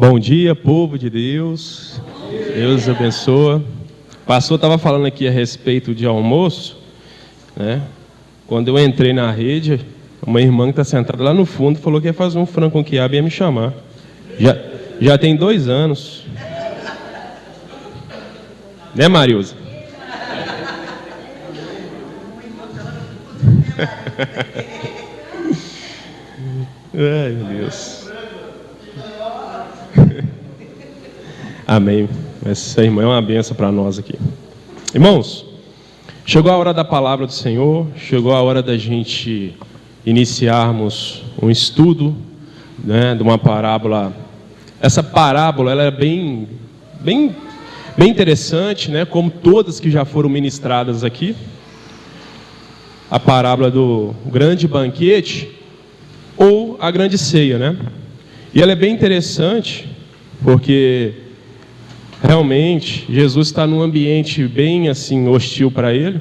Bom dia, povo de Deus. Deus abençoa. O pastor estava falando aqui a respeito de almoço, né? Quando eu entrei na rede, uma irmã que está sentada lá no fundo falou que ia fazer um frango com quiabo e ia me chamar. Já tem 2 anos. Né, Mariusa? Ai, meu Deus. Amém. Essa irmã é uma bênção para nós aqui. Irmãos, chegou a hora da palavra do Senhor, chegou a hora da gente iniciarmos um estudo, né, de uma parábola. Essa parábola ela é bem interessante, né, como todas que já foram ministradas aqui. A parábola do grande banquete ou a grande ceia, né? E ela é bem interessante porque realmente Jesus está num ambiente bem assim hostil para ele.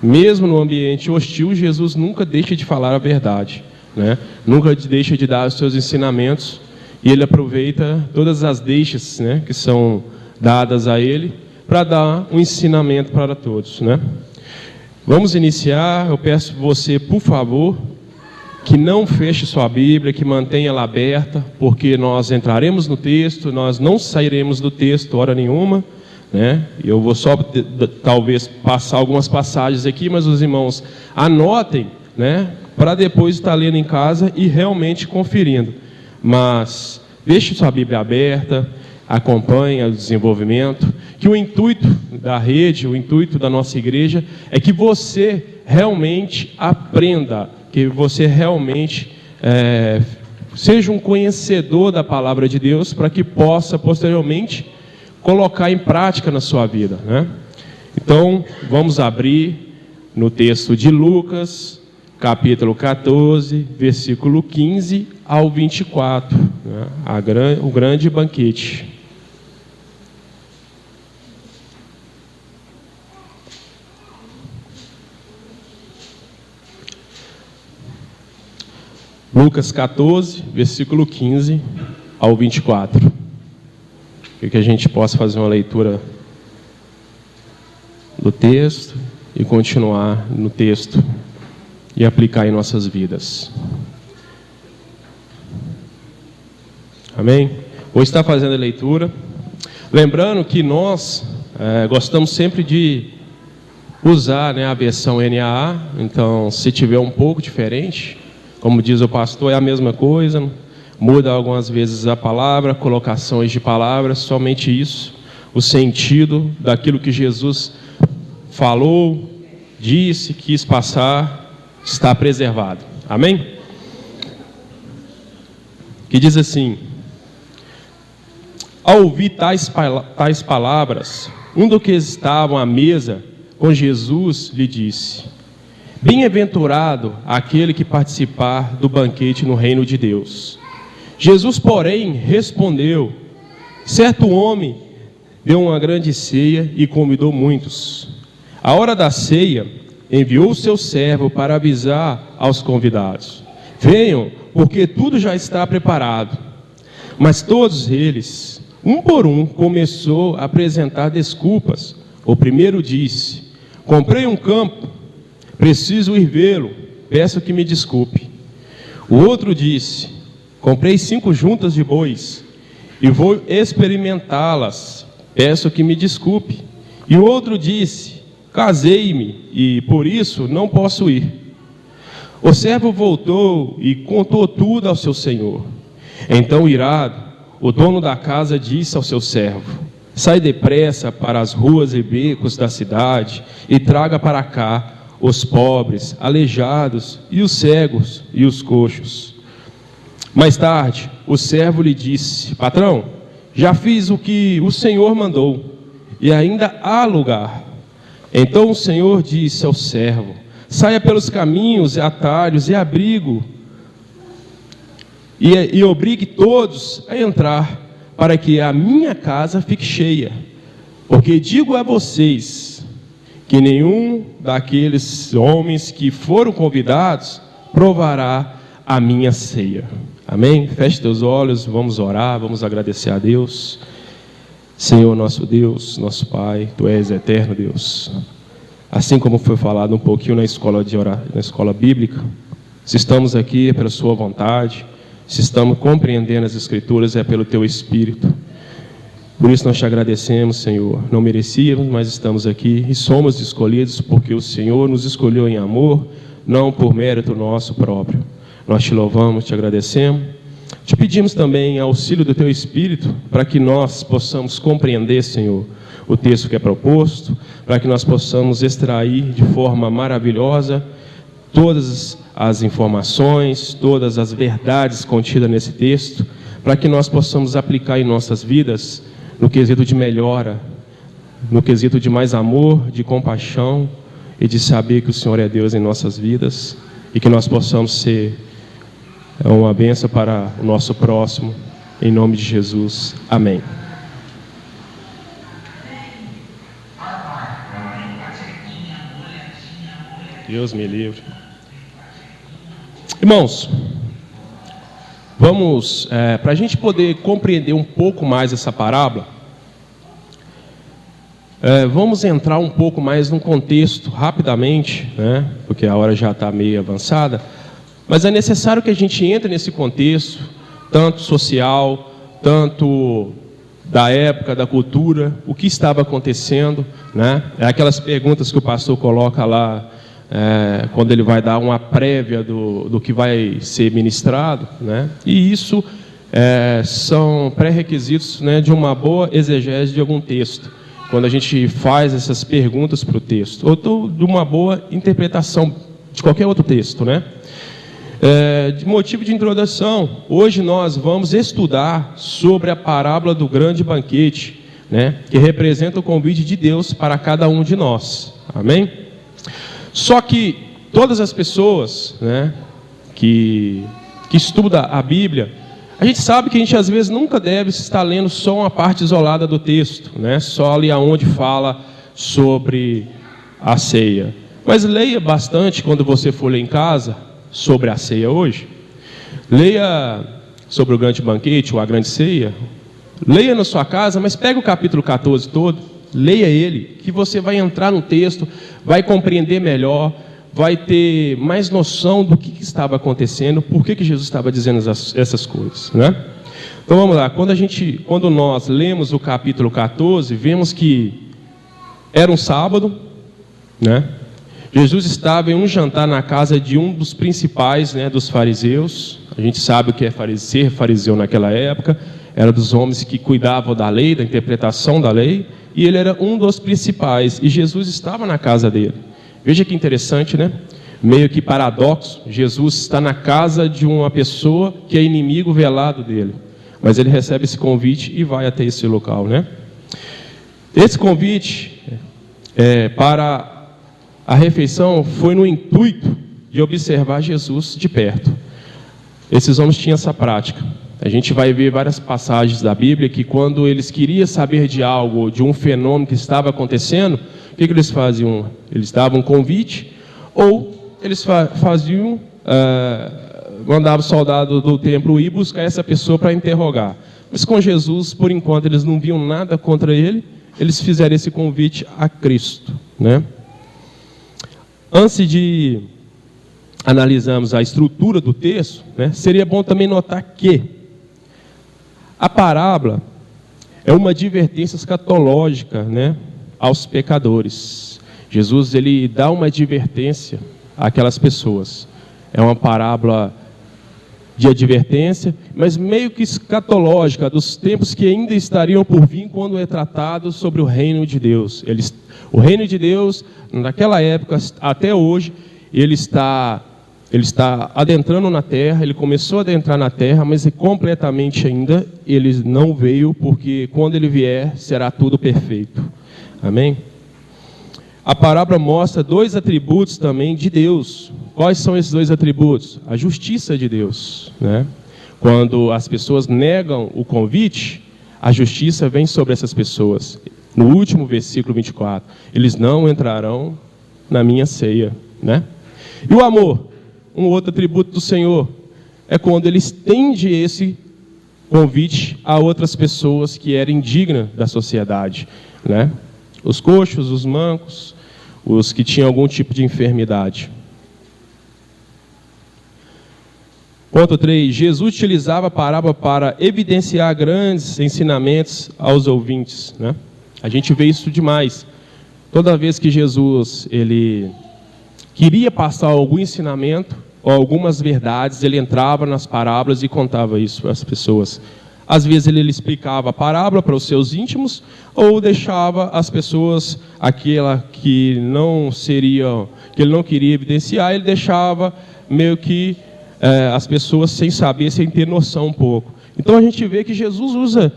Mesmo no ambiente hostil, Jesus nunca deixa de falar a verdade, né? Nunca deixa de dar os seus ensinamentos, e ele aproveita todas as deixas, né, que são dadas a ele para dar um ensinamento para todos, né? Vamos iniciar. Eu peço você, por favor, que não feche sua Bíblia, que mantenha ela aberta, porque nós entraremos no texto, nós não sairemos do texto hora nenhuma, né? Eu vou só talvez passar algumas passagens aqui, mas os irmãos anotem, né, para depois estar lendo em casa e realmente conferindo. Mas deixe sua Bíblia aberta, acompanhe o desenvolvimento, que o intuito da rede, o intuito da nossa igreja é que você realmente aprenda, que você realmente seja um conhecedor da palavra de Deus, para que possa posteriormente colocar em prática na sua vida, né? Então, vamos abrir no texto de Lucas, capítulo 14, versículo 15 ao 24, né? O grande banquete. Lucas 14, versículo 15 ao 24. Que a gente possa fazer uma leitura do texto e continuar no texto e aplicar em nossas vidas. Amém? Vou estar fazendo a leitura. Lembrando que nós gostamos sempre de usar, né, a versão NAA. Então, se tiver um pouco diferente, como diz o pastor, é a mesma coisa, muda algumas vezes a palavra, colocações de palavras, somente isso. O sentido daquilo que Jesus falou, disse, quis passar, está preservado. Amém? Que diz assim: ao ouvir tais palavras, um dos que estavam à mesa com Jesus lhe disse: bem-aventurado aquele que participar do banquete no reino de Deus. Jesus, porém, respondeu: certo homem deu uma grande ceia e convidou muitos. À hora da ceia, enviou o seu servo para avisar aos convidados: venham, porque tudo já está preparado. Mas todos eles, um por um, começou a apresentar desculpas. O primeiro disse: comprei um campo, preciso ir vê-lo, peço que me desculpe. O outro disse: comprei 5 juntas de bois e vou experimentá-las, peço que me desculpe. E o outro disse: casei-me e por isso não posso ir. O servo voltou e contou tudo ao seu senhor. Então, irado, o dono da casa disse ao seu servo: sai depressa para as ruas e becos da cidade e traga para cá os pobres, aleijados, e os cegos, e os coxos. Mais tarde, o servo lhe disse: patrão, já fiz o que o Senhor mandou, e ainda há lugar. Então o Senhor disse ao servo: saia pelos caminhos e atalhos e abrigo, e obrigue todos a entrar, para que a minha casa fique cheia. Porque digo a vocês que nenhum daqueles homens que foram convidados provará a minha ceia. Amém? Feche teus olhos, vamos orar, vamos agradecer a Deus. Senhor, nosso Deus, nosso Pai, Tu és eterno, Deus. Assim como foi falado um pouquinho na escola bíblica, se estamos aqui é pela Sua vontade, se estamos compreendendo as Escrituras é pelo Teu Espírito. Por isso nós Te agradecemos, Senhor. Não merecíamos, mas estamos aqui e somos escolhidos porque o Senhor nos escolheu em amor, não por mérito nosso próprio. Nós Te louvamos, Te agradecemos. Te pedimos também auxílio do Teu Espírito para que nós possamos compreender, Senhor, o texto que é proposto, para que nós possamos extrair de forma maravilhosa todas as informações, todas as verdades contidas nesse texto, para que nós possamos aplicar em nossas vidas no quesito de melhora, no quesito de mais amor, de compaixão e de saber que o Senhor é Deus em nossas vidas e que nós possamos ser uma bênção para o nosso próximo, em nome de Jesus. Amém. Deus me livre. Irmãos, vamos, para a gente poder compreender um pouco mais essa parábola, vamos entrar um pouco mais no contexto, rapidamente, né, porque a hora já está meio avançada, mas é necessário que a gente entre nesse contexto, tanto social, tanto da época, da cultura, o que estava acontecendo, né? É aquelas perguntas que o pastor coloca lá, quando ele vai dar uma prévia do que vai ser ministrado, né? E isso são pré-requisitos, né, de uma boa exegese de algum texto, quando a gente faz essas perguntas para o texto, ou de uma boa interpretação de qualquer outro texto, né? De motivo de introdução, hoje nós vamos estudar sobre a parábola do grande banquete, né, que representa o convite de Deus para cada um de nós. Amém? Só que todas as pessoas, né, que estudam a Bíblia, a gente sabe que a gente às vezes nunca deve estar lendo só uma parte isolada do texto, né, só ali aonde fala sobre a ceia. Mas leia bastante quando você for ler em casa sobre a ceia hoje. Leia sobre o grande banquete ou a grande ceia. Leia na sua casa, mas pega o capítulo 14 todo, leia ele, que você vai entrar no texto, vai compreender melhor, vai ter mais noção do que estava acontecendo, por que Jesus estava dizendo essas coisas, né? Então vamos lá, quando nós lemos o capítulo 14, vemos que era um sábado, né? Jesus estava em um jantar na casa de um dos principais, né, dos fariseus. A gente sabe o que é ser fariseu naquela época, era dos homens que cuidavam da lei, da interpretação da lei, e ele era um dos principais, e Jesus estava na casa dele. Veja que interessante, né? Meio que paradoxo, Jesus está na casa de uma pessoa que é inimigo velado dele, mas ele recebe esse convite e vai até esse local, né? Esse convite para a refeição foi no intuito de observar Jesus de perto. Esses homens tinham essa prática. A gente vai ver várias passagens da Bíblia que quando eles queriam saber de algo, de um fenômeno que estava acontecendo, o que eles faziam? Eles davam um convite, ou eles mandavam o soldado do templo ir buscar essa pessoa para interrogar. Mas com Jesus, por enquanto, eles não viam nada contra ele, eles fizeram esse convite a Cristo, né? Antes de analisarmos a estrutura do texto, né, seria bom também notar que a parábola é uma advertência escatológica, né, aos pecadores. Jesus, ele dá uma advertência àquelas pessoas. É uma parábola de advertência, mas meio que escatológica, dos tempos que ainda estariam por vir quando é tratado sobre o reino de Deus. O reino de Deus, naquela época, até hoje, ele está adentrando na terra, ele começou a adentrar na terra, mas completamente ainda ele não veio, porque quando ele vier, será tudo perfeito. Amém? A parábola mostra dois atributos também de Deus. Quais são esses dois atributos? A justiça de Deus, né? Quando as pessoas negam o convite, a justiça vem sobre essas pessoas. No último versículo 24, eles não entrarão na minha ceia, né? E o amor, um outro atributo do Senhor. é quando ele estende esse convite a outras pessoas que eram indignas da sociedade, né? Os coxos, os mancos, os que tinham algum tipo de enfermidade. Ponto 3. Jesus utilizava a parábola para evidenciar grandes ensinamentos aos ouvintes, né? A gente vê isso demais. Toda vez que Jesus ele queria passar algum ensinamento ou algumas verdades, ele entrava nas parábolas e contava isso para as pessoas. Às vezes ele explicava a parábola para os seus íntimos, ou deixava as pessoas, aquela que não seria, que ele não queria evidenciar, ele deixava meio que as pessoas sem saber, sem ter noção um pouco. Então a gente vê que Jesus usa,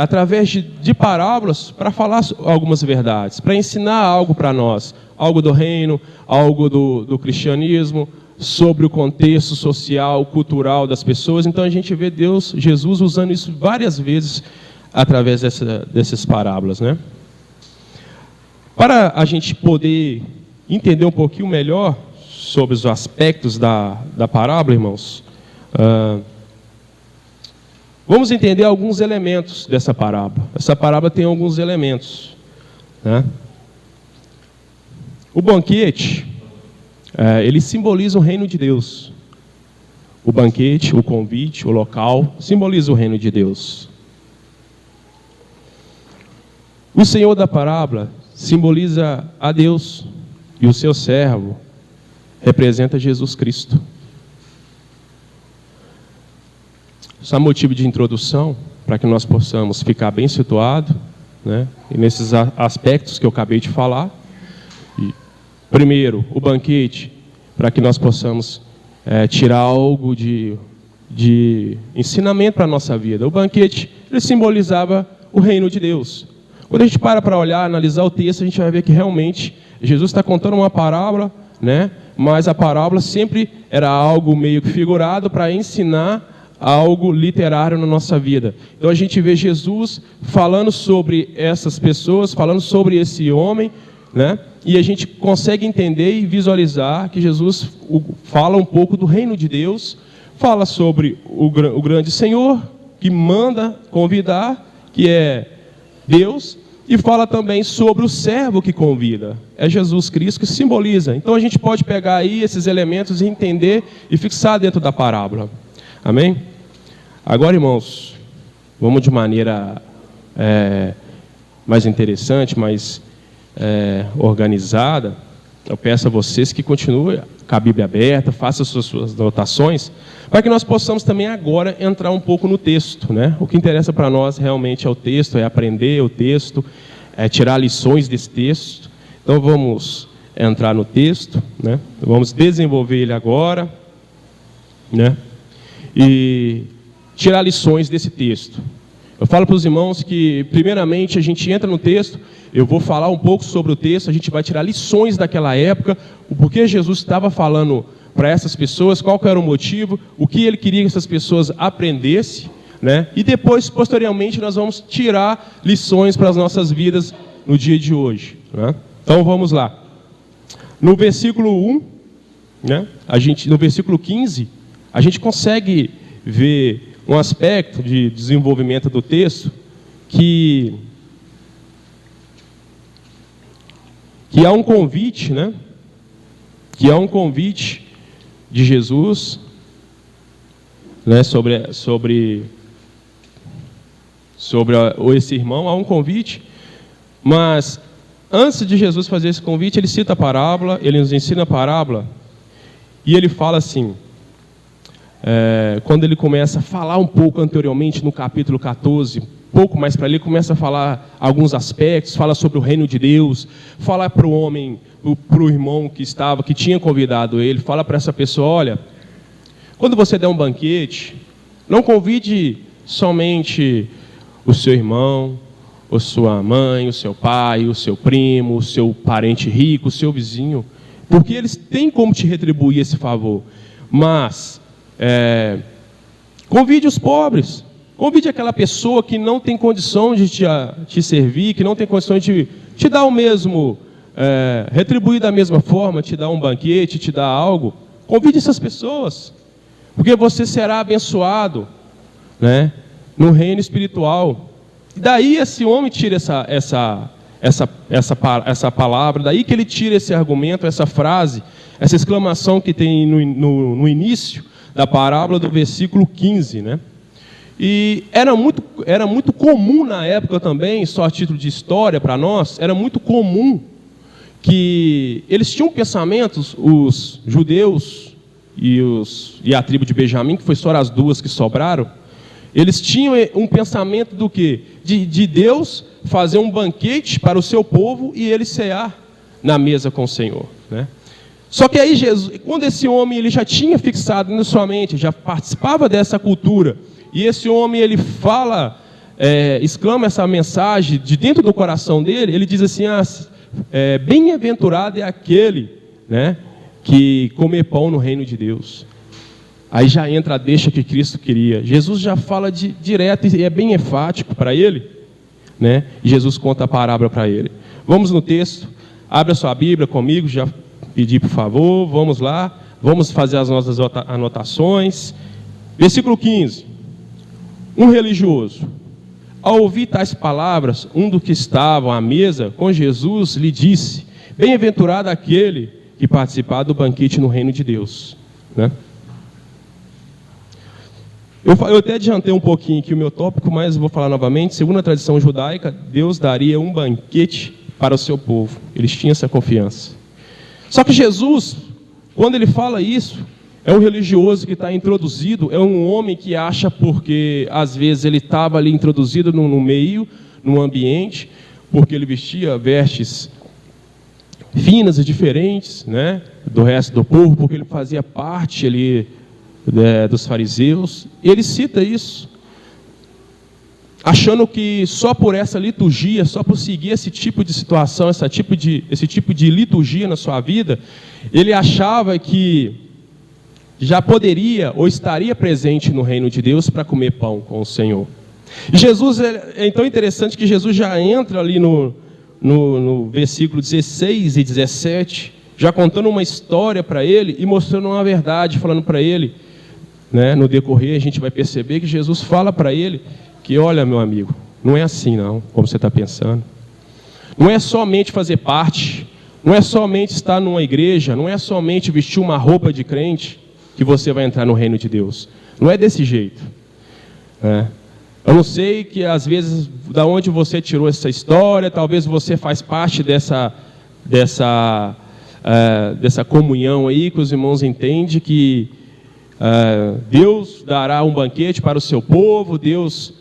através de parábolas, para falar algumas verdades, para ensinar algo para nós, algo do reino, algo do cristianismo, sobre o contexto social, cultural das pessoas. Então a gente vê Jesus usando isso várias vezes através dessas parábolas, né? Para a gente poder entender um pouquinho melhor sobre os aspectos da parábola, irmãos, vamos entender alguns elementos dessa parábola. Essa parábola tem alguns elementos, né? O banquete, ele simboliza o reino de Deus. O banquete, o convite, o local, simboliza o reino de Deus. O Senhor da parábola simboliza a Deus, e o seu servo representa Jesus Cristo. Só motivo de introdução, para que nós possamos ficar bem situados, né, e nesses aspectos que eu acabei de falar. Primeiro, o banquete, para que nós possamos tirar algo de ensinamento para a nossa vida. O banquete, ele simbolizava o reino de Deus. Quando a gente para olhar, analisar o texto, a gente vai ver que realmente Jesus está contando uma parábola, né? Mas a parábola sempre era algo meio que figurado para ensinar algo literário na nossa vida. Então a gente vê Jesus falando sobre essas pessoas, falando sobre esse homem, né? E a gente consegue entender e visualizar que Jesus fala um pouco do reino de Deus, fala sobre o grande Senhor, que manda convidar, que é Deus, e fala também sobre o servo que convida, é Jesus Cristo que simboliza. Então a gente pode pegar aí esses elementos e entender e fixar dentro da parábola. Amém? Agora, irmãos, vamos de maneira mais interessante, mais organizada. Eu peço a vocês que continuem com a Bíblia aberta, façam suas anotações, para que nós possamos também agora entrar um pouco no texto, né? O que interessa para nós realmente é o texto, é aprender o texto, é tirar lições desse texto. Então vamos entrar no texto, né? Vamos desenvolver ele agora, né? E tirar lições desse texto. Eu falo para os irmãos que, primeiramente, a gente entra no texto, eu vou falar um pouco sobre o texto, a gente vai tirar lições daquela época, o porquê Jesus estava falando para essas pessoas, qual que era o motivo, o que ele queria que essas pessoas aprendessem, né? E depois, posteriormente, nós vamos tirar lições para as nossas vidas no dia de hoje, né? Então, vamos lá. No versículo 1, né? No versículo 15, a gente consegue ver um aspecto de desenvolvimento do texto que há um convite, né? Que há um convite de Jesus, né? Sobre esse irmão, há um convite, mas antes de Jesus fazer esse convite, ele cita a parábola, ele nos ensina a parábola, e ele fala assim, quando ele começa a falar um pouco anteriormente no capítulo 14, pouco mais para ali, começa a falar alguns aspectos, fala sobre o reino de Deus, fala para o homem, para o irmão que tinha convidado ele, fala para essa pessoa, olha, quando você der um banquete, não convide somente o seu irmão, a sua mãe, o seu pai, o seu primo, o seu parente rico, o seu vizinho, porque eles têm como te retribuir esse favor, mas convide os pobres, convide aquela pessoa que não tem condição de te servir, que não tem condição de te dar o mesmo, retribuir da mesma forma, te dar um banquete, te dar algo. Convide essas pessoas, porque você será abençoado, né, no reino espiritual. E daí esse homem tira essa palavra, daí que ele tira esse argumento, essa frase, essa exclamação que tem no início da parábola do versículo 15, né? E era muito comum na época também, só a título de história para nós, era muito comum que eles tinham pensamentos, os judeus e a tribo de Benjamim, que foi só as duas que sobraram, eles tinham um pensamento do quê? De Deus fazer um banquete para o seu povo e ele cear na mesa com o Senhor, né? Só que aí Jesus, quando esse homem ele já tinha fixado na sua mente, já participava dessa cultura, e esse homem ele fala, exclama essa mensagem de dentro do coração dele, ele diz assim, bem-aventurado é aquele, né, que comer pão no reino de Deus. Aí já entra a deixa que Cristo queria. Jesus já fala direto e é bem enfático para ele, né? E Jesus conta a parábola para ele. Vamos no texto, abre a sua Bíblia comigo, já pedi por favor, vamos lá, vamos fazer as nossas anotações. Versículo 15. Um religioso, ao ouvir tais palavras, um dos que estavam à mesa com Jesus lhe disse, bem-aventurado aquele que participar do banquete no reino de Deus, né? Eu até adiantei um pouquinho aqui o meu tópico, mas vou falar novamente. Segundo a tradição judaica, Deus daria um banquete para o seu povo. Eles tinham essa confiança. Só que Jesus, quando ele fala isso, é um religioso que está introduzido, é um homem que acha porque, às vezes, ele estava ali introduzido no meio, no ambiente, porque ele vestia vestes finas e diferentes, né, do resto do povo, porque ele fazia parte ali dos fariseus. Ele cita isso, achando que só por essa liturgia, só por seguir esse tipo de situação, esse tipo de liturgia na sua vida, ele achava que já poderia ou estaria presente no reino de Deus para comer pão com o Senhor. E Jesus, é tão interessante que Jesus já entra ali no versículo 16 e 17, já contando uma história para ele e mostrando uma verdade, falando para ele, né, no decorrer a gente vai perceber que Jesus fala para ele que, olha meu amigo, não é assim não, como você está pensando. Não é somente fazer parte, não é somente estar numa igreja, não é somente vestir uma roupa de crente que você vai entrar no reino de Deus. Não é desse jeito, né? Eu não sei que às vezes da onde você tirou essa história, talvez você faz parte dessa comunhão aí que os irmãos entendem que Deus dará um banquete para o seu povo, Deus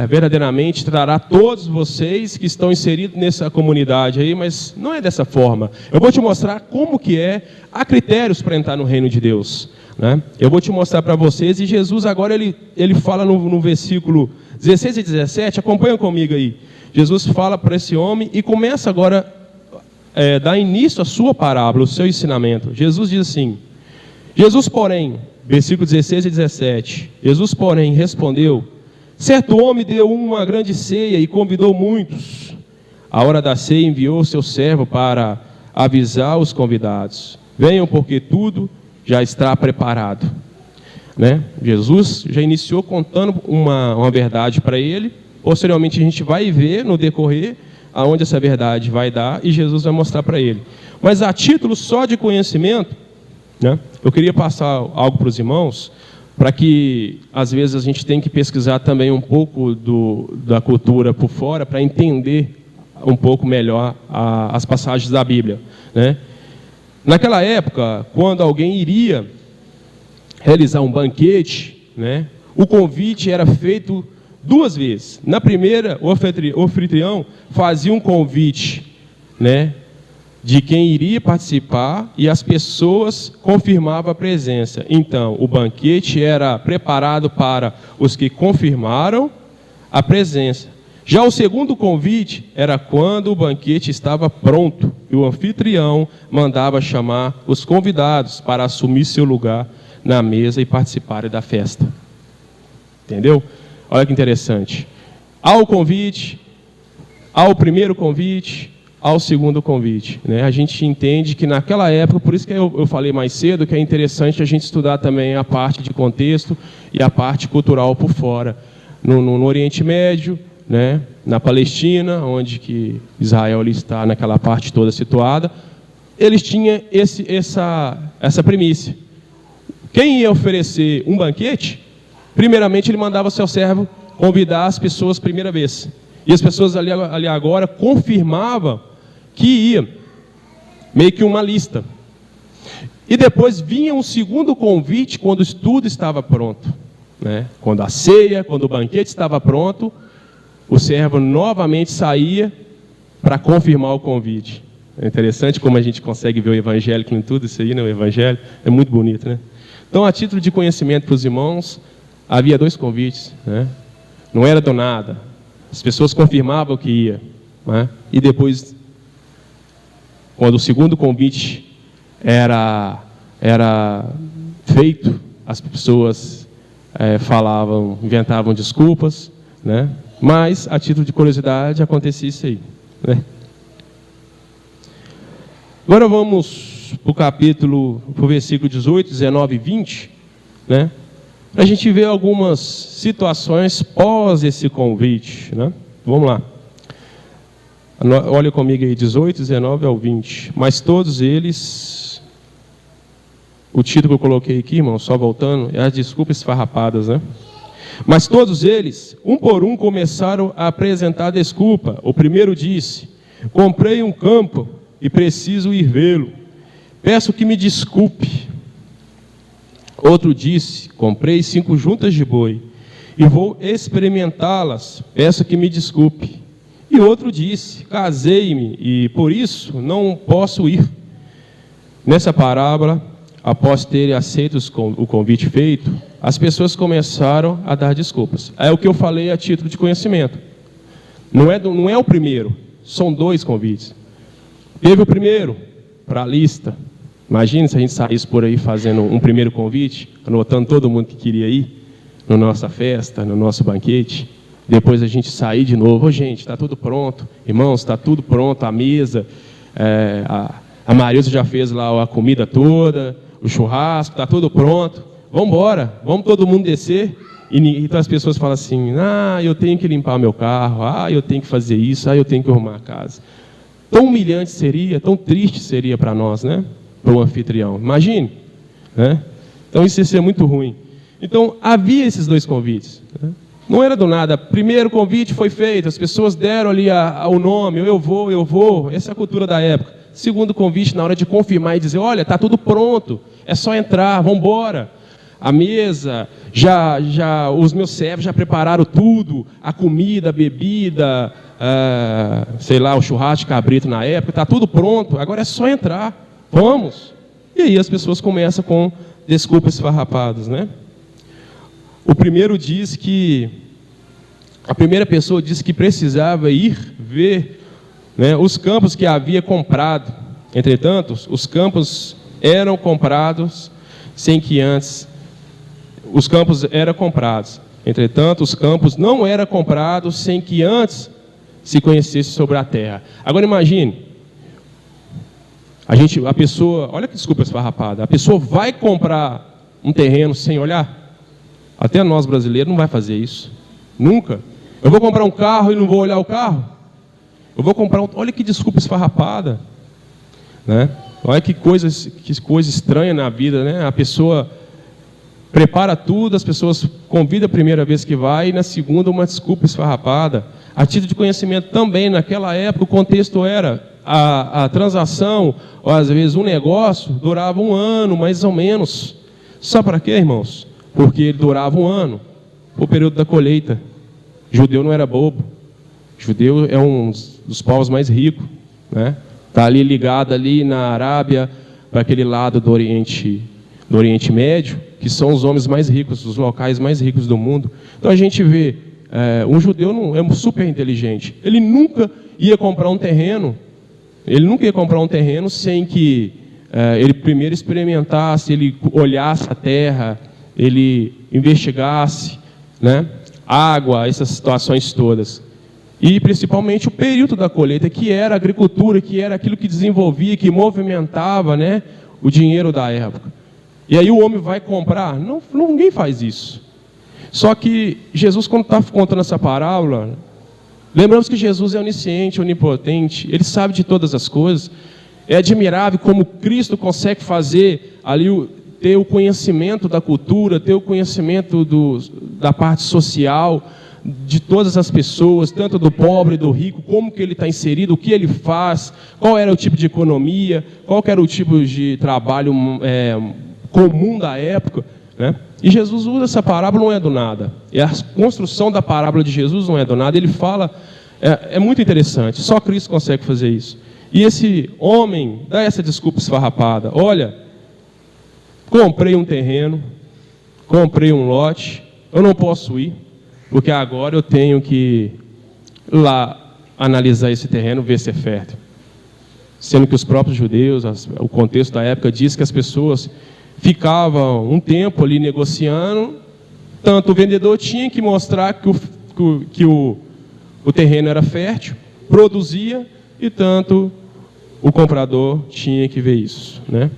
verdadeiramente trará todos vocês que estão inseridos nessa comunidade aí, mas não é dessa forma. Eu vou te mostrar como que há critérios para entrar no reino de Deus, né? Eu vou te mostrar para vocês, e Jesus agora ele fala no versículo 16 e 17, acompanha comigo aí. Jesus fala para esse homem e começa agora dar início à sua parábola, o seu ensinamento. Jesus diz assim, Jesus porém, versículo 16 e 17, Jesus porém respondeu, certo homem deu uma grande ceia e convidou muitos. A hora da ceia enviou seu servo para avisar os convidados, venham porque tudo já está preparado, né? Jesus já iniciou contando uma verdade para ele. Posteriormente a gente vai ver no decorrer aonde essa verdade vai dar e Jesus vai mostrar para ele. Mas a título só de conhecimento, né, eu queria passar algo para os irmãos, para que às vezes a gente tem que pesquisar também um pouco da cultura por fora para entender um pouco melhor as passagens da Bíblia, né? Naquela época, quando alguém iria realizar um banquete, né, o convite era feito duas vezes. Na primeira, o anfitrião fazia um convite, né, de quem iria participar e as pessoas confirmavam a presença. Então, o banquete era preparado para os que confirmaram a presença. Já o segundo convite era quando o banquete estava pronto e o anfitrião mandava chamar os convidados para assumir seu lugar na mesa e participarem da festa. Entendeu? Olha que interessante. Há o convite, há o primeiro convite, ao segundo convite, né? A gente entende que naquela época, por isso que eu falei mais cedo, que é interessante a gente estudar também a parte de contexto e a parte cultural por fora. No Oriente Médio, né? Na Palestina, onde que Israel ali está naquela parte toda situada, eles tinham essa premissa. Quem ia oferecer um banquete, primeiramente ele mandava seu servo convidar as pessoas primeira vez. E as pessoas ali agora confirmavam que ia, meio que uma lista. E depois vinha um segundo convite quando tudo estava pronto, né? Quando a ceia, quando o banquete estava pronto, o servo novamente saía para confirmar o convite. É interessante como a gente consegue ver o evangélico em tudo isso aí, né? O evangelho é muito bonito, né? Então, a título de conhecimento para os irmãos, havia 2 convites, né? Não era do nada. As pessoas confirmavam que ia, né? E depois, quando o segundo convite era feito, as pessoas inventavam desculpas, né? Mas, a título de curiosidade, acontecia isso aí, né? Agora vamos para o versículo 18, 19 e 20, né? Para a gente ver algumas situações pós esse convite, né? Vamos lá. Olha comigo aí, 18, 19 ao 20. Mas todos eles, o título que eu coloquei aqui, irmão, só voltando, é as desculpas esfarrapadas, né? Mas todos eles, um por um, começaram a apresentar desculpa. O primeiro disse: comprei um campo e preciso ir vê-lo. Peço que me desculpe. Outro disse: comprei 5 juntas de boi e vou experimentá-las. Peço que me desculpe. E outro disse: casei-me e por isso não posso ir. Nessa parábola, após terem aceito o convite feito, as pessoas começaram a dar desculpas. É o que eu falei a título de conhecimento. Não é o primeiro, são 2 convites. Teve o primeiro, para a lista. Imagina se a gente saísse por aí fazendo um primeiro convite, anotando todo mundo que queria ir, na nossa festa, no nosso banquete. Depois a gente sair de novo. Ô, gente, está tudo pronto. Irmãos, está tudo pronto, a mesa. A Marilza já fez lá a comida toda, o churrasco, está tudo pronto. Vamos embora, vamos todo mundo descer. E então as pessoas falam assim: eu tenho que limpar meu carro, eu tenho que fazer isso, eu tenho que arrumar a casa. Tão humilhante seria, tão triste seria para nós, né? Para o anfitrião. Imagine, né? Então isso ia ser muito ruim. Então havia esses 2 convites, né? Não era do nada. Primeiro convite foi feito, as pessoas deram ali o nome: eu vou. Essa é a cultura da época. Segundo convite, na hora de confirmar e dizer: olha, está tudo pronto, é só entrar, vamos embora. A mesa, os meus servos já prepararam tudo, a comida, a bebida, sei lá, o churrasco de cabrito na época, está tudo pronto, agora é só entrar, vamos. E aí as pessoas começam com desculpas esfarrapadas, né? A primeira pessoa disse que precisava ir ver, né, os campos que havia comprado. Entretanto, os campos eram comprados sem que antes... Os campos eram comprados. Entretanto, os campos não eram comprados sem que antes se conhecesse sobre a terra. Agora imagine, a pessoa, olha que desculpa esfarrapada, a pessoa vai comprar um terreno sem olhar? Até nós brasileiros não vai fazer isso. Nunca. Eu vou comprar um carro e não vou olhar o carro? Eu vou comprar olha que desculpa esfarrapada, né? Olha que coisa estranha na vida, né? A pessoa prepara tudo, as pessoas convidam a primeira vez que vai, e na segunda uma desculpa esfarrapada. A título de conhecimento também, naquela época, o contexto era a transação, ou às vezes um negócio, durava 1 ano, mais ou menos. Sabe para quê, irmãos? Porque ele durava 1 ano, o período da colheita. Judeu não era bobo. Judeu é um dos povos mais ricos, né? Está ali ligado ali na Arábia, para aquele lado do Oriente Médio, que são os homens mais ricos, os locais mais ricos do mundo. Então a gente vê, um judeu é super inteligente. Ele nunca ia comprar um terreno, sem que ele primeiro experimentasse, ele olhasse a terra, ele investigasse, né? Água, essas situações todas. E principalmente o período da colheita, que era a agricultura, que era aquilo que desenvolvia, que movimentava, né, o dinheiro da época. E aí o homem vai comprar? Não, ninguém faz isso. Só que Jesus, quando está contando essa parábola, lembramos que Jesus é onisciente, onipotente, Ele sabe de todas as coisas. É admirável como Cristo consegue fazer ali, ter o conhecimento da cultura, ter o conhecimento da parte social, de todas as pessoas, tanto do pobre e do rico, como que ele está inserido, o que ele faz, qual era o tipo de economia, qual era o tipo de trabalho comum da época, né? E Jesus usa essa parábola, não é do nada. E a construção da parábola de Jesus não é do nada. Ele fala, é muito interessante, só Cristo consegue fazer isso. E esse homem dá essa desculpa esfarrapada: olha, comprei um terreno, comprei um lote, eu não posso ir, porque agora eu tenho que ir lá analisar esse terreno, ver se é fértil. Sendo que os próprios judeus, o contexto da época diz que as pessoas ficavam um tempo ali negociando, tanto o vendedor tinha que mostrar que o terreno era fértil, produzia, e tanto o comprador tinha que ver isso, né?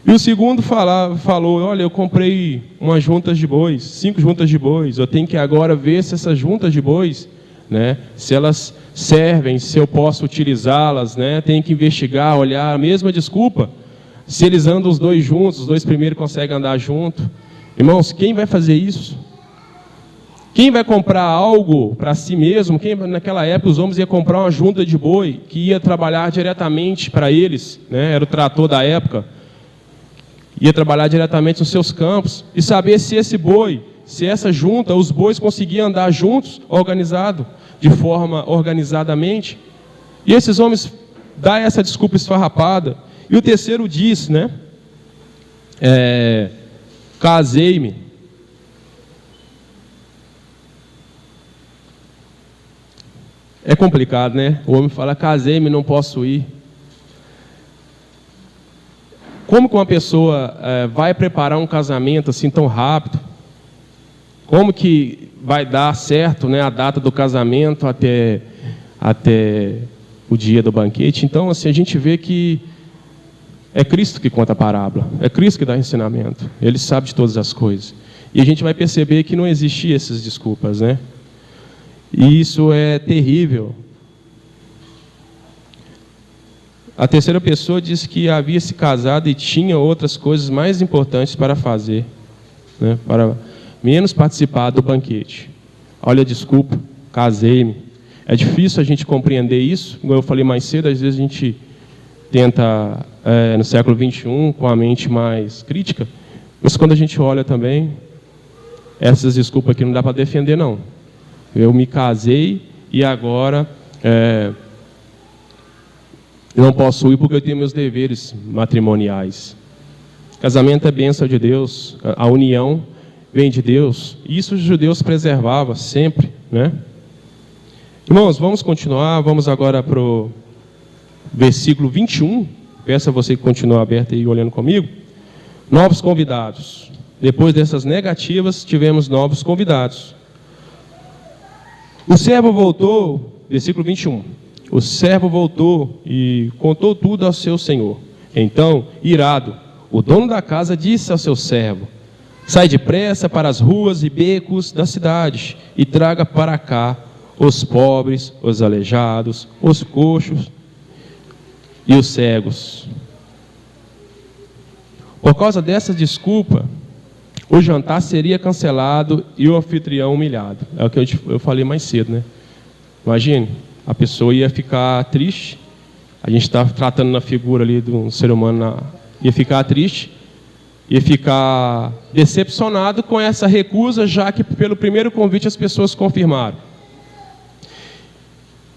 E o segundo falou, olha, eu comprei umas juntas de bois, 5 juntas de bois, eu tenho que agora ver se essas juntas de bois, né, se elas servem, se eu posso utilizá-las, né, tenho que investigar, olhar, a mesma desculpa, se eles andam os dois juntos, os dois primeiros conseguem andar junto. Irmãos, quem vai fazer isso? Quem vai comprar algo para si mesmo? Naquela época os homens iam comprar uma junta de boi, que ia trabalhar diretamente para eles, né, era o trator da época, ia trabalhar diretamente nos seus campos, e saber se esse boi, se essa junta, os bois conseguiam andar juntos, de forma organizadamente. E esses homens dão essa desculpa esfarrapada. E o terceiro diz, né, casei-me. É complicado, né? O homem fala, casei-me, não posso ir. Como que uma pessoa vai preparar um casamento assim tão rápido? Como que vai dar certo, né, a data do casamento até o dia do banquete? Então, assim, a gente vê que é Cristo que conta a parábola, é Cristo que dá ensinamento, Ele sabe de todas as coisas. E a gente vai perceber que não existiam essas desculpas, né? E isso é terrível. A terceira pessoa disse que havia se casado e tinha outras coisas mais importantes para fazer, né, para menos participar do banquete. Olha, desculpa, casei-me. É difícil a gente compreender isso, como eu falei mais cedo, às vezes a gente tenta, no século XXI, com a mente mais crítica, mas quando a gente olha também, essas desculpas aqui não dá para defender, não. Eu me casei e agora não posso ir porque eu tenho meus deveres matrimoniais. Casamento é bênção de Deus, a união vem de Deus. Isso os judeus preservavam sempre, né? Irmãos, vamos continuar, vamos agora para o versículo 21. Peço a você que continue aberto aí olhando comigo. Novos convidados. Depois dessas negativas, tivemos novos convidados. O servo voltou, versículo 21. O servo voltou e contou tudo ao seu senhor. Então, irado, o dono da casa disse ao seu servo: sai depressa para as ruas e becos da cidade e traga para cá os pobres, os aleijados, os coxos e os cegos. Por causa dessa desculpa, o jantar seria cancelado e o anfitrião humilhado. É o que eu falei mais cedo, né? Imagine, a pessoa ia ficar triste. A gente está tratando na figura ali de um ser humano, ia ficar triste, ia ficar decepcionado com essa recusa, já que pelo primeiro convite as pessoas confirmaram.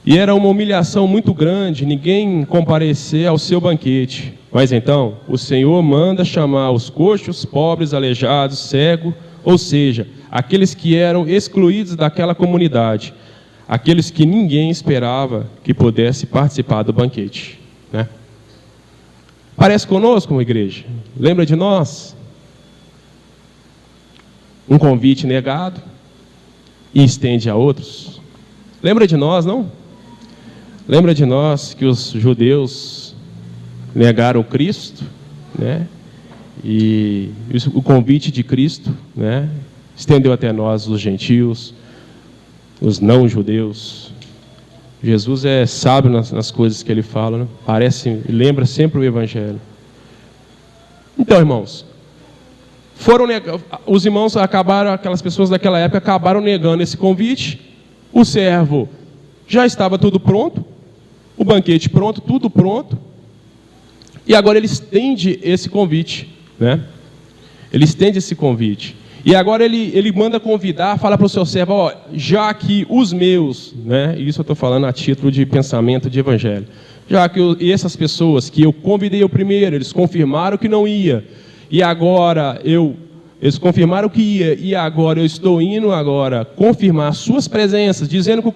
E era uma humilhação muito grande ninguém comparecer ao seu banquete. Mas então, o Senhor manda chamar os coxos, pobres, aleijados, cegos, ou seja, aqueles que eram excluídos daquela comunidade, aqueles que ninguém esperava que pudesse participar do banquete, né? Parece conosco, uma igreja? Lembra de nós? Um convite negado e estende a outros. Lembra de nós, não? Lembra de nós que os judeus negaram Cristo, né? E o convite de Cristo, né, estendeu até nós, os gentios, os não-judeus. Jesus é sábio nas coisas que ele fala, né? Lembra sempre o Evangelho. Então, irmãos, os irmãos aquelas pessoas daquela época acabaram negando esse convite. O servo já estava tudo pronto, o banquete pronto, tudo pronto, e agora ele estende esse convite, né? Ele estende esse convite. E agora ele manda convidar, fala para o seu servo, ó, já que os meus, né? Isso eu estou falando a título de pensamento de evangelho. Já que essas pessoas que eu convidei o primeiro, eles confirmaram que não ia, e agora eles confirmaram que ia, e agora eu estou indo agora confirmar suas presenças, dizendo que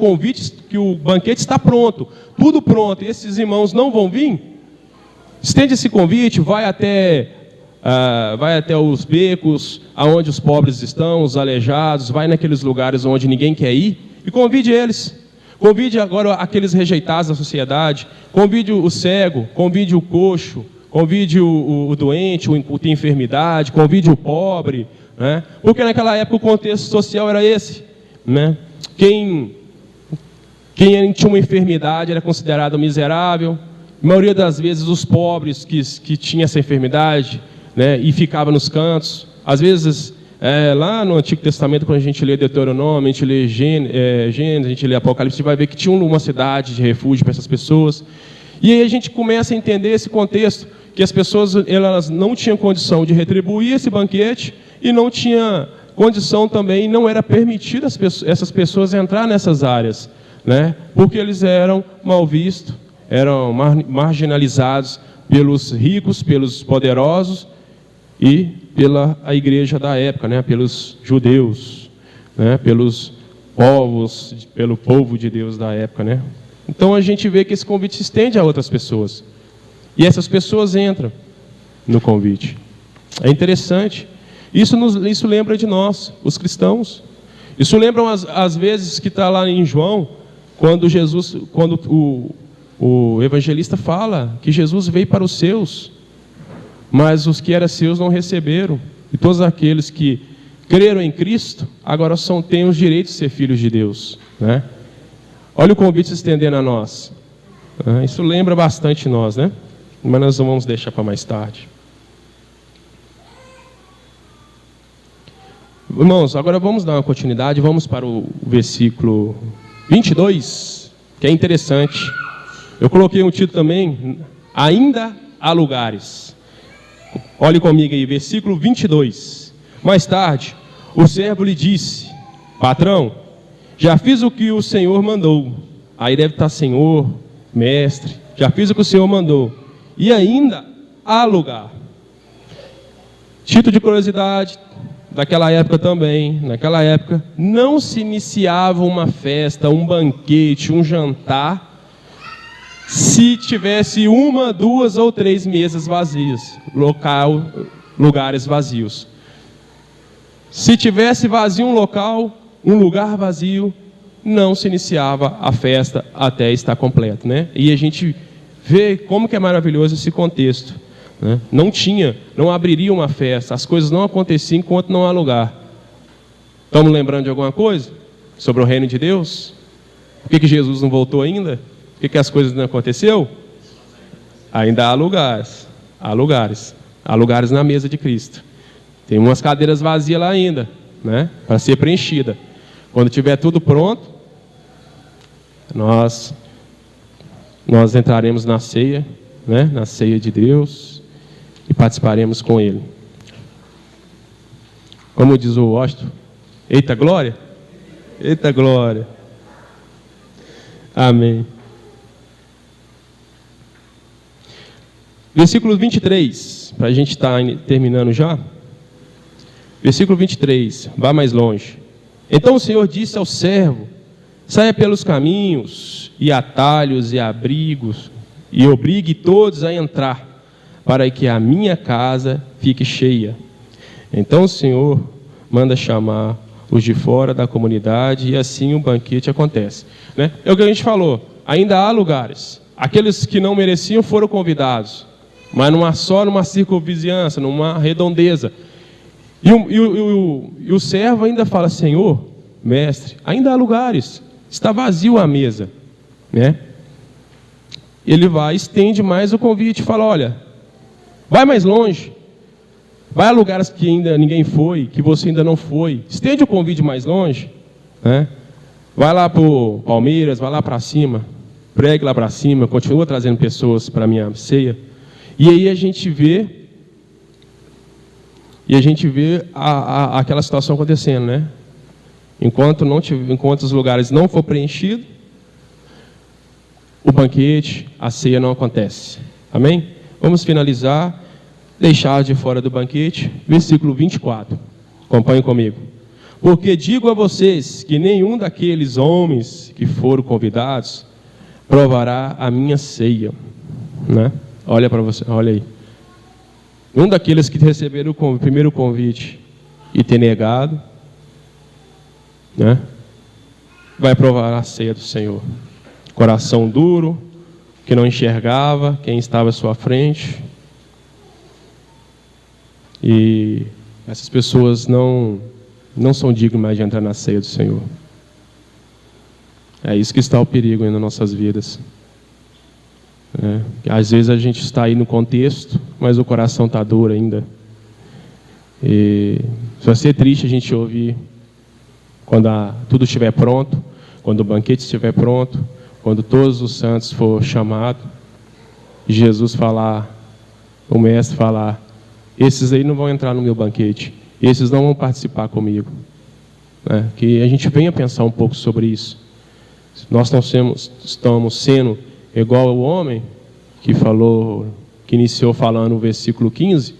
que o banquete está pronto, tudo pronto, e esses irmãos não vão vir. Estende esse convite, vai até os becos, aonde os pobres estão, os aleijados, vai naqueles lugares onde ninguém quer ir, e convide eles. Convide agora aqueles rejeitados da sociedade, convide o cego, convide o coxo, convide o doente, o que tem enfermidade, convide o pobre, né? Porque naquela época o contexto social era esse, né? Quem tinha uma enfermidade era considerado miserável. A maioria das vezes os pobres que tinham essa enfermidade, né, e ficavam nos cantos. Às vezes, lá no Antigo Testamento, quando a gente lê Deuteronômio, a gente lê Gênesis, a gente lê Apocalipse, a gente vai ver que tinha uma cidade de refúgio para essas pessoas. E aí a gente começa a entender esse contexto, que as pessoas elas não tinham condição de retribuir esse banquete e não tinha condição também, não era permitido essas pessoas entrar nessas áreas, né, porque eles eram mal vistos, eram marginalizados pelos ricos, pelos poderosos e pela igreja da época, né, pelos judeus, né, pelo povo de Deus da época, né. Então a gente vê que esse convite se estende a outras pessoas, e essas pessoas entram no convite. É interessante. Isso lembra de nós, os cristãos. Isso lembra as vezes que está lá em João, quando o evangelista fala que Jesus veio para os seus, mas os que eram seus não receberam. E todos aqueles que creram em Cristo, agora têm os direitos de ser filhos de Deus, né? Olha o convite se estendendo a nós. Isso lembra bastante nós, né? Mas nós vamos deixar para mais tarde. Irmãos, agora vamos dar uma continuidade, vamos para o versículo 22, que é interessante. Eu coloquei um título também, ainda há lugares. Olhe comigo aí, versículo 22. Mais tarde, o servo lhe disse, patrão, já fiz o que o Senhor mandou. Aí deve estar Senhor, mestre, já fiz o que o Senhor mandou. E ainda há lugar. Título de curiosidade, daquela época também, naquela época, não se iniciava uma festa, um banquete, um jantar, se tivesse 1, 2 ou 3 mesas vazias, lugares vazios. Se tivesse vazio um lugar vazio, não se iniciava a festa até estar completo, né? E a gente vê como que é maravilhoso esse contexto, né? Não abriria uma festa, as coisas não aconteciam enquanto não há lugar. Estamos lembrando de alguma coisa sobre o reino de Deus? Por que Jesus não voltou ainda? Por que as coisas não aconteceram? Ainda há lugares, há lugares na mesa de Cristo. Tem umas cadeiras vazias lá ainda, né, para ser preenchida. Quando tiver tudo pronto, nós entraremos na ceia, né, na ceia de Deus, e participaremos com Ele. Como diz o Washington, eita glória! Eita glória! Amém. Versículo 23, para a gente estar terminando já. Versículo 23, vá mais longe. Então o Senhor disse ao servo, saia pelos caminhos e atalhos e abrigos, e obrigue todos a entrar, para que a minha casa fique cheia. Então o Senhor manda chamar os de fora da comunidade, e assim o banquete acontece, né? É o que a gente falou, ainda há lugares. Aqueles que não mereciam foram convidados, mas só numa circunvizinhança, numa redondeza. E o servo ainda fala: Senhor, mestre, ainda há lugares, está vazio a mesa, né? Ele vai, estende mais o convite, fala: olha, vai mais longe, vai a lugares que ainda ninguém foi, que você ainda não foi, estende o convite mais longe, né? Vai lá para o Palmeiras, vai lá para cima, pregue lá para cima, continua trazendo pessoas para a minha ceia. E aí a gente vê aquela situação acontecendo, né? Enquanto os lugares não for preenchidos, o banquete, a ceia não acontece. Amém? Vamos finalizar, deixar de fora do banquete, versículo 24. Acompanhem comigo. Porque digo a vocês que nenhum daqueles homens que foram convidados provará a minha ceia, né? Olha para você, olha aí. Um daqueles que receberam o primeiro convite e ter negado, né, vai provar a ceia do Senhor. Coração duro, que não enxergava quem estava à sua frente. E essas pessoas não são dignas mais de entrar na ceia do Senhor. É isso que está o perigo aí nas nossas vidas. Às vezes a gente está aí no contexto, mas o coração está duro ainda. E vai ser triste a gente ouvir quando tudo estiver pronto, quando o banquete estiver pronto, quando todos os santos for chamado, Jesus falar, o mestre falar: esses aí não vão entrar no meu banquete, esses não vão participar comigo. Que a gente venha pensar um pouco sobre isso. Nós estamos sendo igual ao homem que iniciou falando o versículo 15,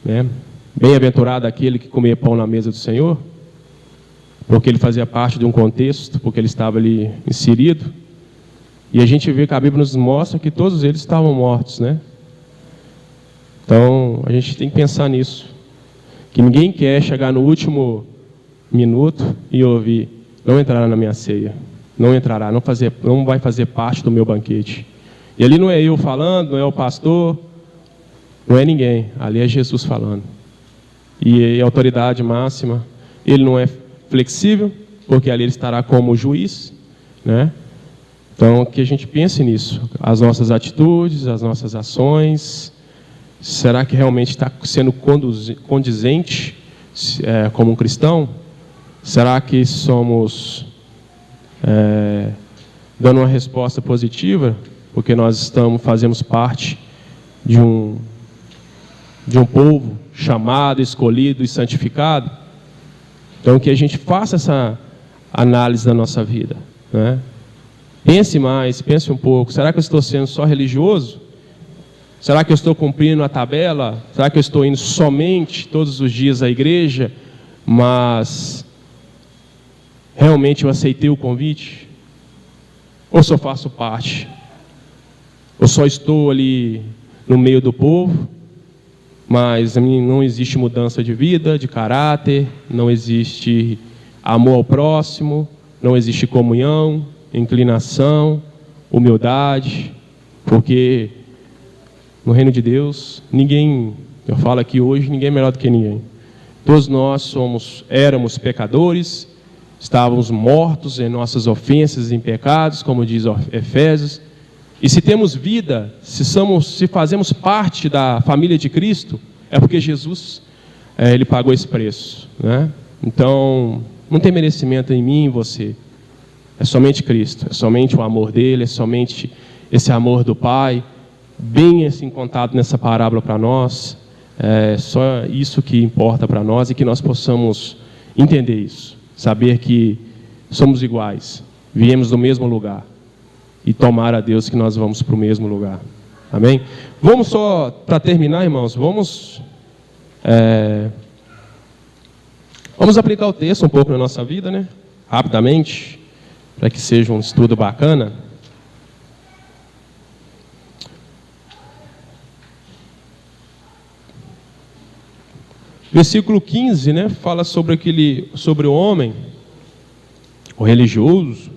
né? Bem-aventurado aquele que comia pão na mesa do Senhor, porque ele fazia parte de um contexto, porque ele estava ali inserido. E a gente vê que a Bíblia nos mostra que todos eles estavam mortos, né? Então a gente tem que pensar nisso, que ninguém quer chegar no último minuto e ouvir: não entrará na minha ceia, não entrará, não vai fazer parte do meu banquete. E ali não é eu falando, não é o pastor, não é ninguém, ali é Jesus falando. E a autoridade máxima, ele não é flexível, porque ali ele estará como juiz, né? Então que a gente pense nisso, as nossas atitudes, as nossas ações, será que realmente está sendo condizente como um cristão? Será que somos dando uma resposta positiva, porque nós fazemos parte de um povo chamado, escolhido e santificado? Então que a gente faça essa análise da nossa vida, né? Pense mais, pense um pouco: será que eu estou sendo só religioso? Será que eu estou cumprindo a tabela? Será que eu estou indo somente todos os dias à igreja, mas realmente eu aceitei o convite? Ou só faço parte? Ou só estou ali no meio do povo, mas não existe mudança de vida, de caráter, não existe amor ao próximo, não existe comunhão, inclinação, humildade, porque no reino de Deus, eu falo aqui hoje, ninguém é melhor do que ninguém. Todos nós éramos pecadores, estávamos mortos em nossas ofensas e em pecados, como diz Efésios. E se temos vida, se fazemos parte da família de Cristo, é porque Jesus, ele pagou esse preço, né? Então, não tem merecimento em mim e em você. É somente Cristo, é somente o amor dele, é somente esse amor do Pai, bem assim contado nessa parábola para nós. É só isso que importa para nós, e que nós possamos entender isso, saber que somos iguais, viemos do mesmo lugar, e tomar a Deus que nós vamos para o mesmo lugar. Amém? Vamos só, para terminar, irmãos, vamos aplicar o texto um pouco na nossa vida, né? Rapidamente, para que seja um estudo bacana. Versículo 15, né, fala sobre o homem, o religioso,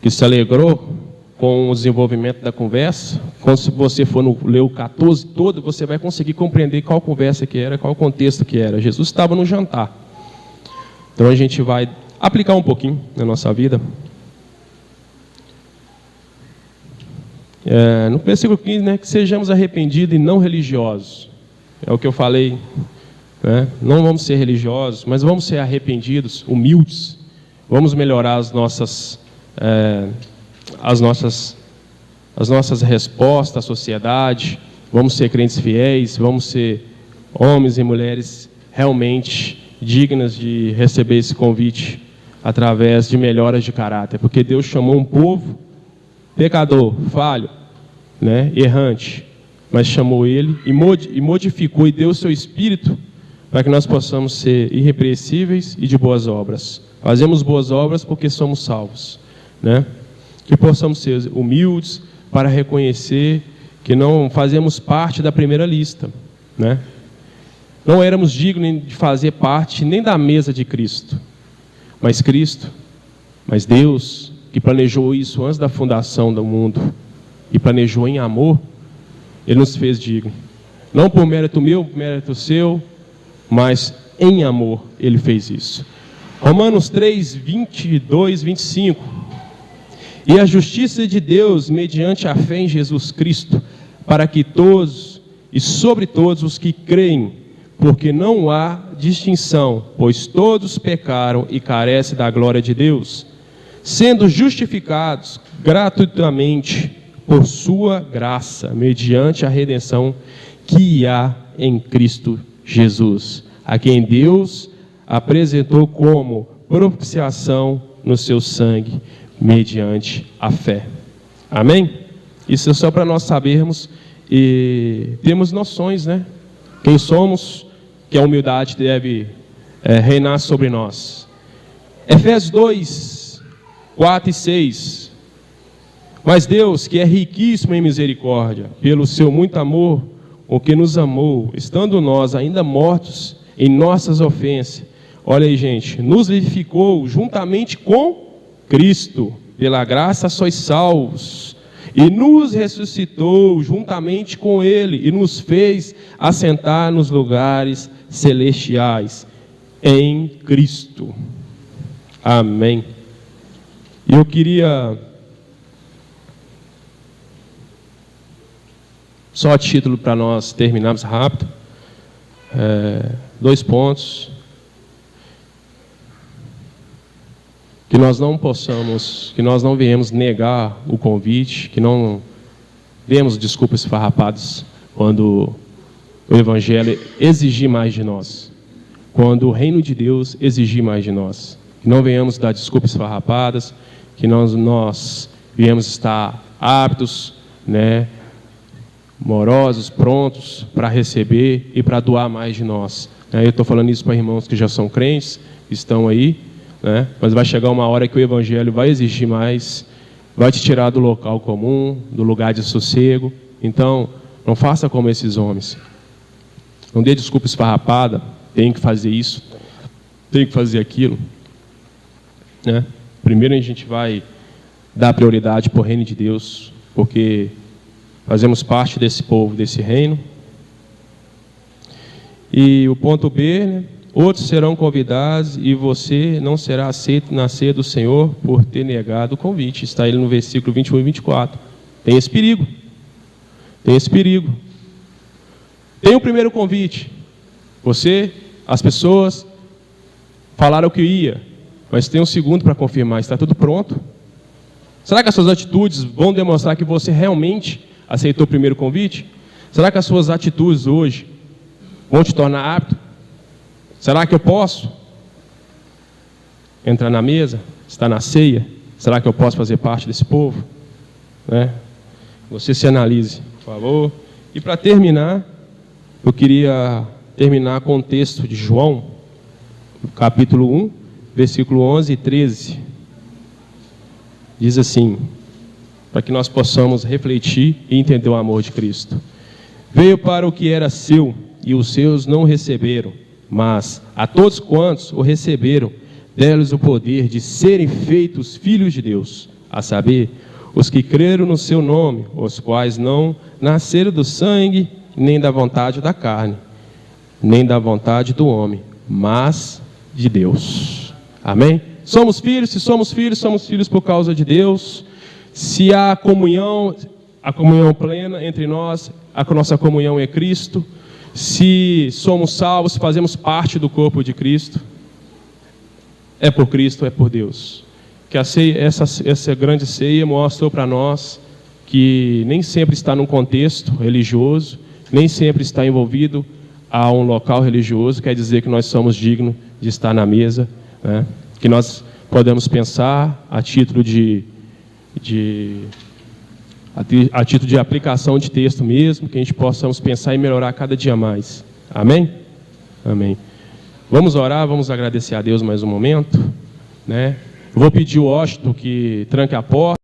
que se alegrou com o desenvolvimento da conversa. Quando você for ler o 14 todo, você vai conseguir compreender qual conversa que era, qual contexto que era. Jesus estava no jantar. Então a gente vai aplicar um pouquinho na nossa vida. No versículo 15, né, que sejamos arrependidos e não religiosos. É o que eu falei, né? Não vamos ser religiosos, mas vamos ser arrependidos, humildes. Vamos melhorar as nossas respostas à sociedade. Vamos ser crentes fiéis, vamos ser homens e mulheres realmente dignas de receber esse convite através de melhoras de caráter, porque Deus chamou um povo pecador, falho, né, errante, mas chamou ele e modificou e deu o seu Espírito para que nós possamos ser irrepreensíveis e de boas obras. Fazemos boas obras porque somos salvos, né? Que possamos ser humildes para reconhecer que não fazemos parte da primeira lista, né? Não éramos dignos de fazer parte nem da mesa de Cristo, mas Deus, que planejou isso antes da fundação do mundo e planejou em amor, Ele nos fez dignos. Não por mérito meu, por mérito seu, mas em amor Ele fez isso. Romanos 3, 22, 25. E a justiça de Deus, mediante a fé em Jesus Cristo, para que todos e sobre todos os que creem, porque não há distinção, pois todos pecaram e carecem da glória de Deus, sendo justificados gratuitamente por sua graça, mediante a redenção que há em Cristo Jesus, a quem Deus apresentou como propiciação no seu sangue, mediante a fé. Amém? Isso é só para nós sabermos e termos noções, né? Quem somos, que a humildade deve reinar sobre nós. Efésios 2, 4 e 6. Mas Deus, que é riquíssimo em misericórdia, pelo seu muito amor, o que nos amou, estando nós ainda mortos em nossas ofensas, olha aí, gente, nos vivificou juntamente com Cristo, pela graça sois salvos, e nos ressuscitou juntamente com Ele, e nos fez assentar nos lugares celestiais, em Cristo. Amém. E eu queria, só a título para nós terminarmos rápido, 2 pontos. Que nós não possamos, que nós não venhamos negar o convite, que não demos desculpas esfarrapadas quando o Evangelho exigir mais de nós, quando o reino de Deus exigir mais de nós. Que não venhamos dar desculpas esfarrapadas, que nós venhamos estar aptos, né, morosos, prontos para receber e para doar mais de nós. Eu estou falando isso para irmãos que já são crentes, que estão aí, né? Mas vai chegar uma hora que o Evangelho vai exigir mais, vai te tirar do local comum, do lugar de sossego. Então, não faça como esses homens. Não dê desculpa esfarrapada, tem que fazer isso, tem que fazer aquilo, né? Primeiro a gente vai dar prioridade para o reino de Deus, porque fazemos parte desse povo, desse reino. E o ponto B, né? Outros serão convidados e você não será aceito na ceia do Senhor por ter negado o convite. Está ele no versículo 21 e 24. Tem esse perigo. Tem esse perigo. Tem o primeiro convite. As pessoas falaram que ia, mas tem um segundo para confirmar. Está tudo pronto? Será que as suas atitudes vão demonstrar que você realmente aceitou o primeiro convite? Será que as suas atitudes hoje vão te tornar apto? Será que eu posso entrar na mesa, estar na ceia? Será que eu posso fazer parte desse povo? Né? Você se analise, por favor. E para terminar, eu queria terminar com o texto de João, capítulo 1, versículo 11 e 13. Diz assim, para que nós possamos refletir e entender o amor de Cristo. Veio para o que era seu, e os seus não o receberam, mas a todos quantos o receberam, deu-lhes o poder de serem feitos filhos de Deus, a saber, os que creram no seu nome, os quais não nasceram do sangue, nem da vontade da carne, nem da vontade do homem, mas de Deus. Amém? Somos filhos, se somos filhos por causa de Deus. Se há comunhão, a comunhão plena entre nós, a nossa comunhão é Cristo. Se somos salvos, fazemos parte do corpo de Cristo, é por Cristo, é por Deus. Que a ceia, essa grande ceia mostrou para nós que nem sempre está num contexto religioso, nem sempre está envolvido a um local religioso, quer dizer que nós somos dignos de estar na mesa, né? Que nós podemos pensar a título de aplicação de texto mesmo, que a gente possamos pensar e melhorar cada dia mais. Amém? Amém. Vamos orar, vamos agradecer a Deus mais um momento, né? Eu vou pedir o Washington que tranque a porta.